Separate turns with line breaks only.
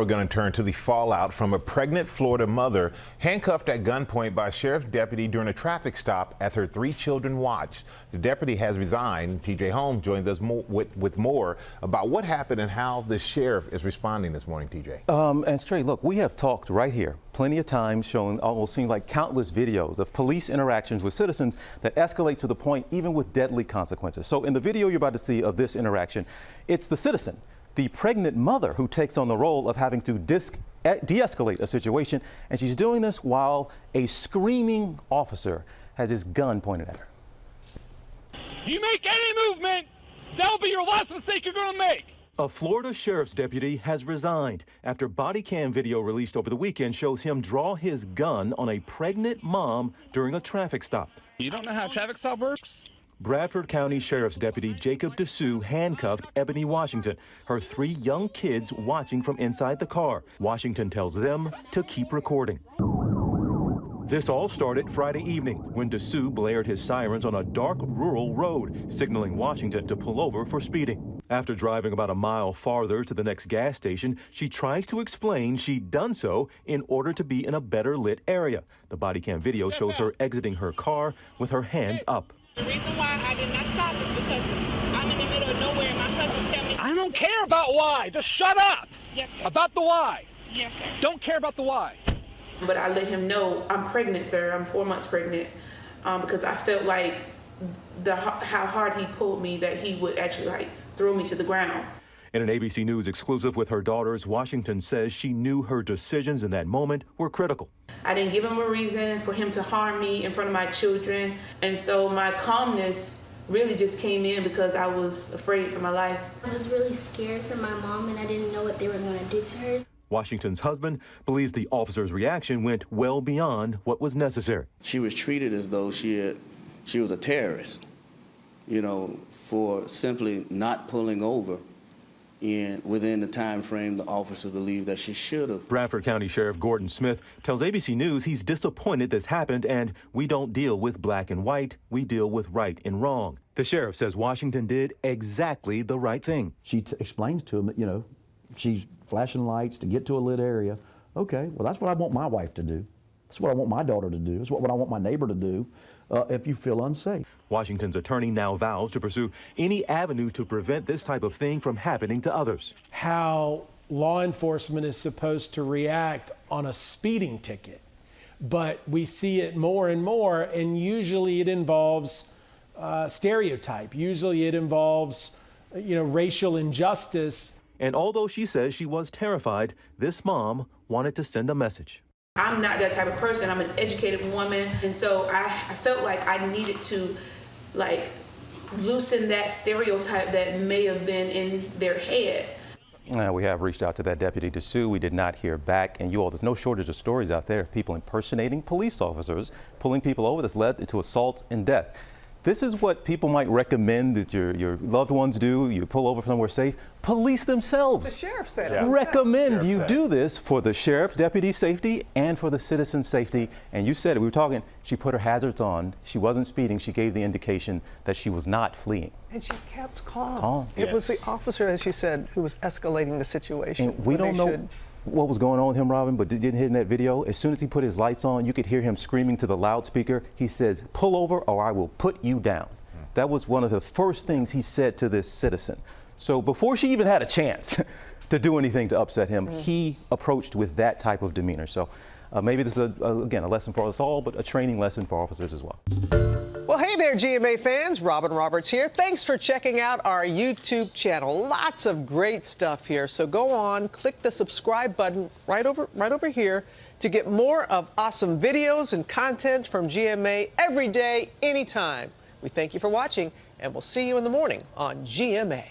We're going to turn to the fallout from a pregnant Florida mother handcuffed at gunpoint by a sheriff's deputy during a traffic stop as her 3 children watched. The deputy has resigned. TJ Holmes joins us with more about what happened and how the sheriff is responding this morning, TJ.
And Trey, look, we have talked right here plenty of times, shown almost seemed like countless videos of police interactions with citizens that escalate to the point even with deadly consequences. So in the video you're about to see of this interaction, it's the citizen, the pregnant mother, who takes on the role of having to de-escalate a situation, and she's doing this while a screaming officer has his gun pointed at her.
You make any movement, that'll be your last mistake you're gonna make.
A Florida sheriff's deputy has resigned after body cam video released over the weekend shows him draw his gun on a pregnant mom during a traffic stop.
You don't know how a traffic stop works?
Bradford County Sheriff's Deputy Jacob Dessous handcuffed Ebony Washington, her 3 young kids watching from inside the car. Washington tells them to keep recording. This all started Friday evening when Dessous blared his sirens on a dark rural road, signaling Washington to pull over for speeding. After driving about a mile farther to the next gas station, she tries to explain she'd done so in order to be in a better lit area. The body cam video shows her exiting her car with her hands up.
The reason why I did not stop is because I'm in the middle of nowhere and my husband tell me.
I don't care about why. Just shut up.
Yes, sir.
About the why.
Yes, sir.
Don't care about the why.
But I let him know I'm pregnant, sir. I'm 4 months pregnant, because I felt like how hard he pulled me that he would actually throw me to the ground.
In an ABC News exclusive with her daughters, Washington says she knew her decisions in that moment were critical.
I didn't give him a reason for him to harm me in front of my children. And so my calmness really just came in because I was afraid for my life.
I was really scared for my mom and I didn't know what they were going to do to her.
Washington's husband believes the officer's reaction went well beyond what was necessary.
She was treated as though she was a terrorist, for simply not pulling over. And within the time frame the officer believed that she should have.
Bradford County Sheriff Gordon Smith tells ABC News he's disappointed this happened and we don't deal with black and white, we deal with right and wrong. The sheriff says Washington did exactly the right thing.
She explains to him that, she's flashing lights to get to a lit area. Okay, well, that's what I want my wife to do. That's what I want my daughter to do. That's what I want my neighbor to do if you feel unsafe.
Washington's attorney now vows to pursue any avenue to prevent this type of thing from happening to others.
How law enforcement is supposed to react on a speeding ticket, but we see it more and more, and usually it involves stereotype. Usually it involves, racial injustice.
And although she says she was terrified, this mom wanted to send a message.
I'm not that type of person. I'm an educated woman. And so I felt like I needed to loosen that stereotype that may have been in their head.
We have reached out to that deputy Dessous. We did not hear back. And you all, there's no shortage of stories out there of people impersonating police officers, pulling people over. That's led to assault and death. This is what people might recommend that your loved ones do. You pull over somewhere safe. Police themselves
the sheriff said it.
recommend you do this for the sheriff's deputy's safety and for the citizen's safety. And you said it. We were talking. She put her hazards on. She wasn't speeding. She gave the indication that she was not fleeing.
And she kept calm. It was the officer, as you said, who was escalating the situation.
And we don't know what was going on with him, Robin, but didn't hit in that video. As soon as he put his lights on, you could hear him screaming to the loudspeaker. He says, "Pull over or I will put you down." That was one of the first things he said to this citizen. So before she even had a chance to do anything to upset him, he approached with that type of demeanor. So maybe this is, again, a lesson for us all, but a training lesson for officers as well.
Well, hey there, GMA fans. Robin Roberts here. Thanks for checking out our YouTube channel. Lots of great stuff here. So go on, click the subscribe button right over here to get more of awesome videos and content from GMA every day, anytime. We thank you for watching, and we'll see you in the morning on GMA.